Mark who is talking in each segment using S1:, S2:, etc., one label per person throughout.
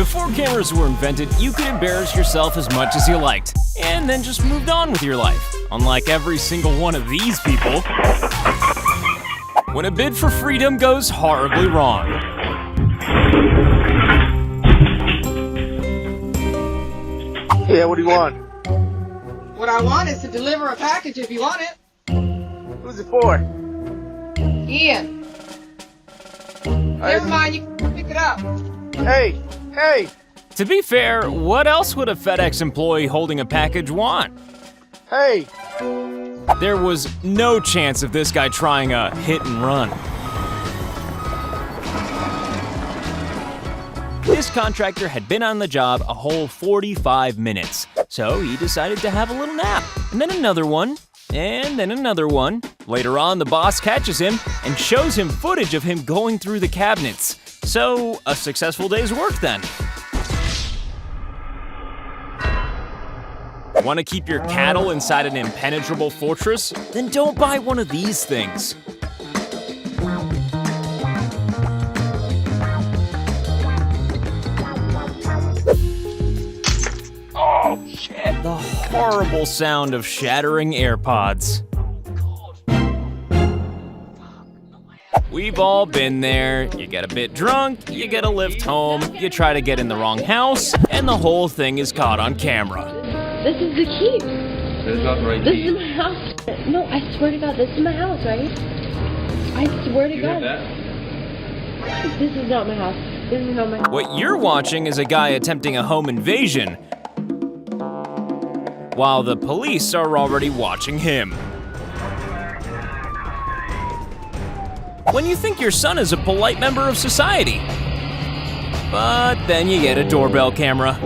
S1: Before cameras were invented, you could embarrass yourself as much as you liked, and then just moved on with your life. Unlike every single one of these people, when a bid for freedom goes horribly wrong.
S2: Yeah, what do you want?
S3: What I want is to deliver a package if you want it.
S2: Who's it for?
S3: Ian. Never mind, you can pick it up.
S2: Hey!
S1: To be fair, what else would a FedEx employee holding a package want?
S2: Hey!
S1: There was no chance of this guy trying a hit and run. This contractor had been on the job a whole 45 minutes, so he decided to have a little nap. And then another one, and then another one. Later on, the boss catches him and shows him footage of him going through the cabinets. So, a successful day's work then. Want to keep your cattle inside an impenetrable fortress? Then don't buy one of these things. Oh, shit. The horrible sound of shattering AirPods. We've all been there. You get a bit drunk, you get a lift home, you try to get in the wrong house, and the whole thing is caught on camera.
S4: This is the key.
S5: That's not the right
S4: This
S5: key.
S4: is my house. No, I swear to God, this is my house, right? I swear to
S5: You
S4: God.
S5: have that?
S4: This is not my house. This is not my house.
S1: What you're watching is a guy attempting a home invasion, while the police are already watching him. When you think your son is a polite member of society. But then you get a doorbell camera.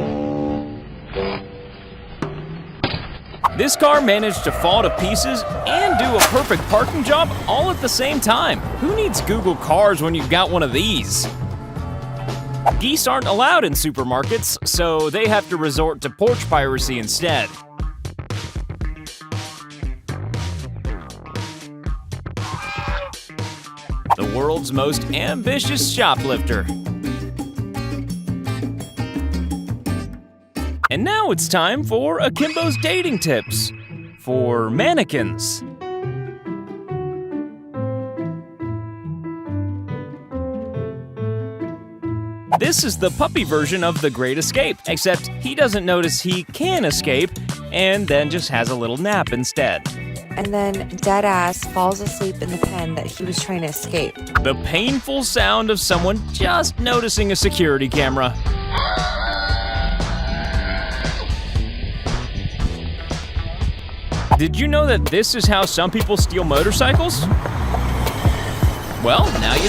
S1: This car managed to fall to pieces and do a perfect parking job all at the same time. Who needs Google Cars when you've got one of these? Geese aren't allowed in supermarkets, so they have to resort to porch piracy instead. The world's most ambitious shoplifter. And now it's time for Akimbo's dating tips for mannequins. This is the puppy version of The Great Escape, except he doesn't notice he can escape and then just has a little nap instead.
S6: And then deadass falls asleep in the pen that he was trying to escape.
S1: The painful sound of someone just noticing a security camera. Did you know that this is how some people steal motorcycles? Well, now you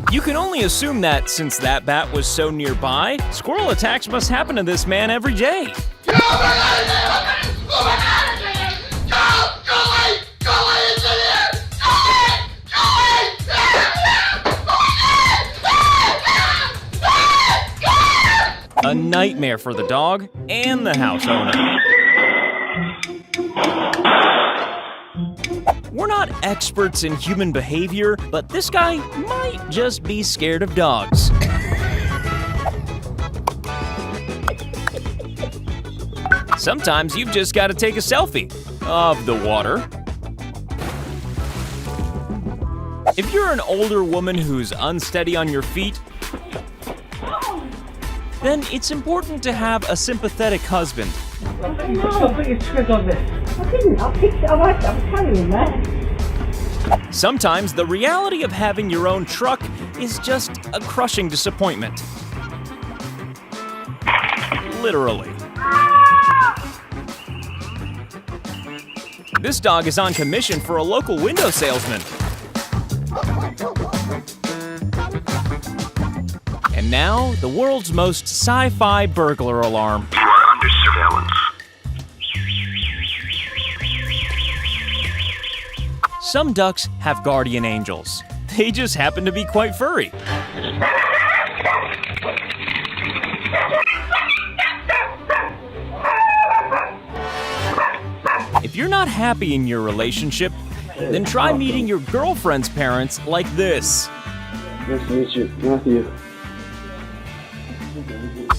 S1: do. You can only assume that since that bat was so nearby, squirrel attacks must happen to this man every day. A nightmare for the dog and the house owner. We're not experts in human behavior, but this guy might just be scared of dogs. Sometimes you've just got to take a selfie of the water. If you're an older woman who's unsteady on your feet, then it's important to have a sympathetic husband. Sometimes the reality of having your own truck is just a crushing disappointment. Literally. This dog is on commission for a local window salesman. And now, the world's most sci-fi burglar alarm.
S7: You are under surveillance.
S1: Some ducks have guardian angels. They just happen to be quite furry. If you're not happy in your relationship, then try meeting your girlfriend's parents like this.
S5: Nice to meet you, Matthew.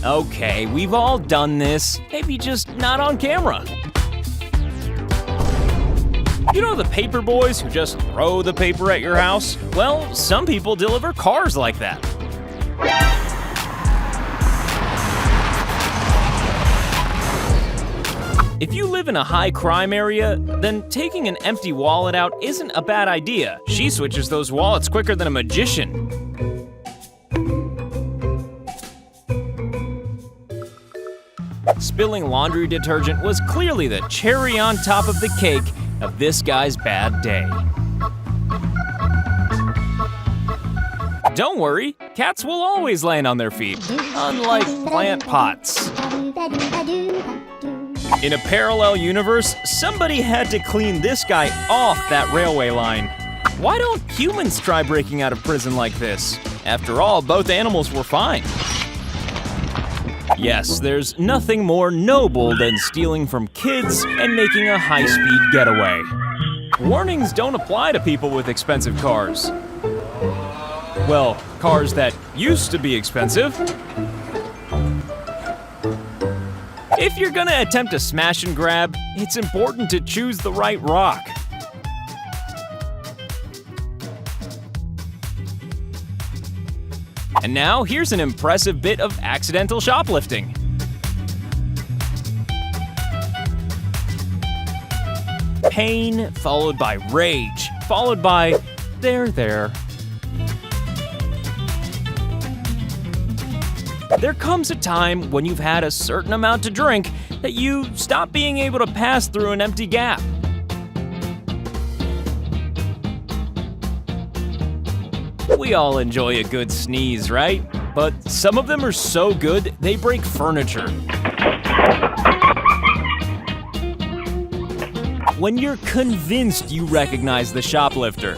S1: Okay, we've all done this, maybe just not on camera. You know the paper boys who just throw the paper at your house? Well, some people deliver cars like that. If you live in a high crime area, then taking an empty wallet out isn't a bad idea. She switches those wallets quicker than a magician. Spilling laundry detergent was clearly the cherry on top of the cake of this guy's bad day. Don't worry, cats will always land on their feet, unlike plant pots. In a parallel universe, somebody had to clean this guy off that railway line. Why don't humans try breaking out of prison like this? After all, both animals were fine. Yes, there's nothing more noble than stealing from kids and making a high-speed getaway. Warnings don't apply to people with expensive cars. Well, cars that used to be expensive. If you're gonna attempt a smash and grab, it's important to choose the right rock. And now, here's an impressive bit of accidental shoplifting. Pain, followed by rage, followed by, there. There comes a time when you've had a certain amount to drink that you stop being able to pass through an empty gap. We all enjoy a good sneeze, right? But some of them are so good, they break furniture. When you're convinced you recognize the shoplifter.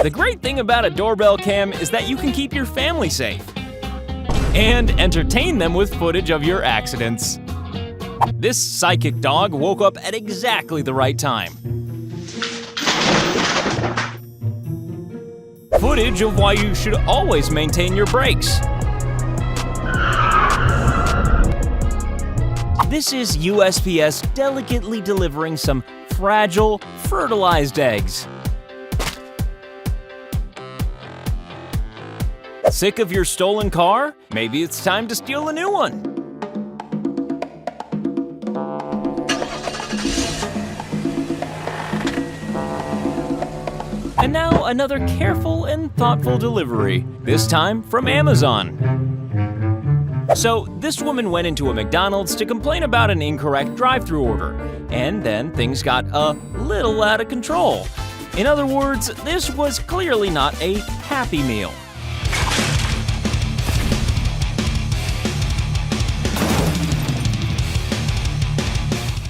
S1: The great thing about a doorbell cam is that you can keep your family safe and entertain them with footage of your accidents. This psychic dog woke up at exactly the right time. Footage of why you should always maintain your brakes. This is USPS delicately delivering some fragile, fertilized eggs. Sick of your stolen car? Maybe it's time to steal a new one. And now another careful and thoughtful delivery, this time from Amazon. So this woman went into a McDonald's to complain about an incorrect drive-thru order, and then things got a little out of control. In other words, this was clearly not a happy meal.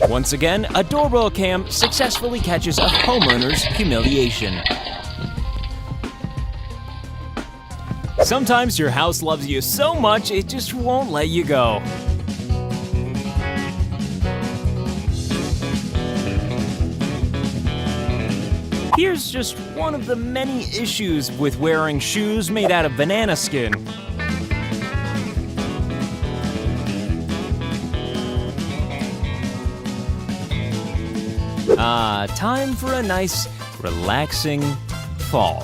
S1: Once again, a doorbell cam successfully catches a homeowner's humiliation. Sometimes your house loves you so much it just won't let you go. Here's just one of the many issues with wearing shoes made out of banana skin. Time for a nice, relaxing fall.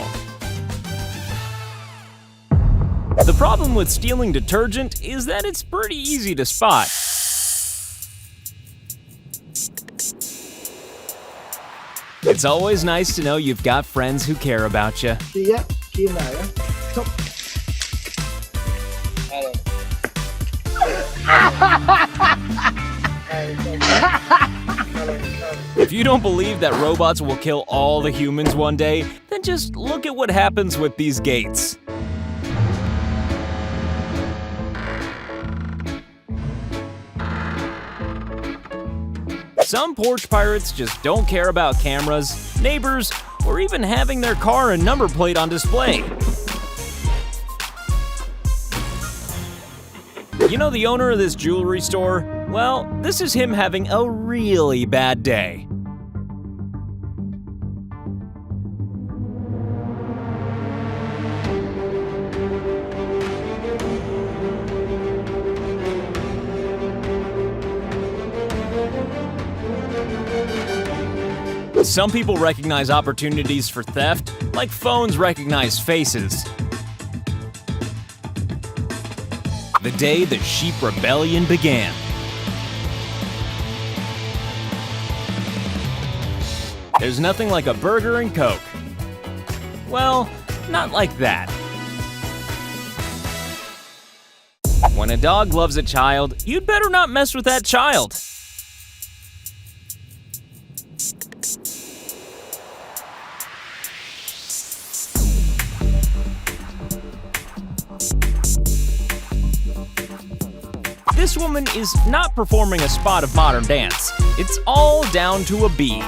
S1: The problem with stealing detergent is that it's pretty easy to spot. It's always nice to know you've got friends who care about you. If you don't believe that robots will kill all the humans one day, then just look at what happens with these gates. Some porch pirates just don't care about cameras, neighbors, or even having their car and number plate on display. You know the owner of this jewelry store? Well, this is him having a really bad day. Some people recognize opportunities for theft like phones recognize faces. The day the sheep rebellion began. There's nothing like a burger and Coke. Well, not like that. When a dog loves a child, you'd better not mess with that child. This woman is not performing a spot of modern dance. It's all down to a bead.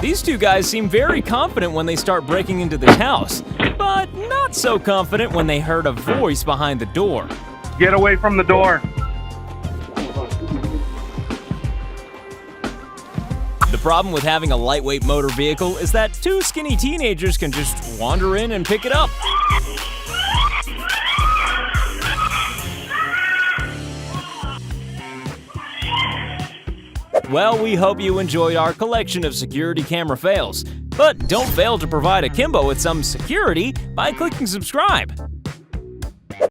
S1: These two guys seem very confident when they start breaking into this house, but not so confident when they heard a voice behind the door.
S2: Get away from the door.
S1: The problem with having a lightweight motor vehicle is that two skinny teenagers can just wander in and pick it up. Well, we hope you enjoyed our collection of security camera fails. But don't fail to provide Akimbo with some security by clicking subscribe.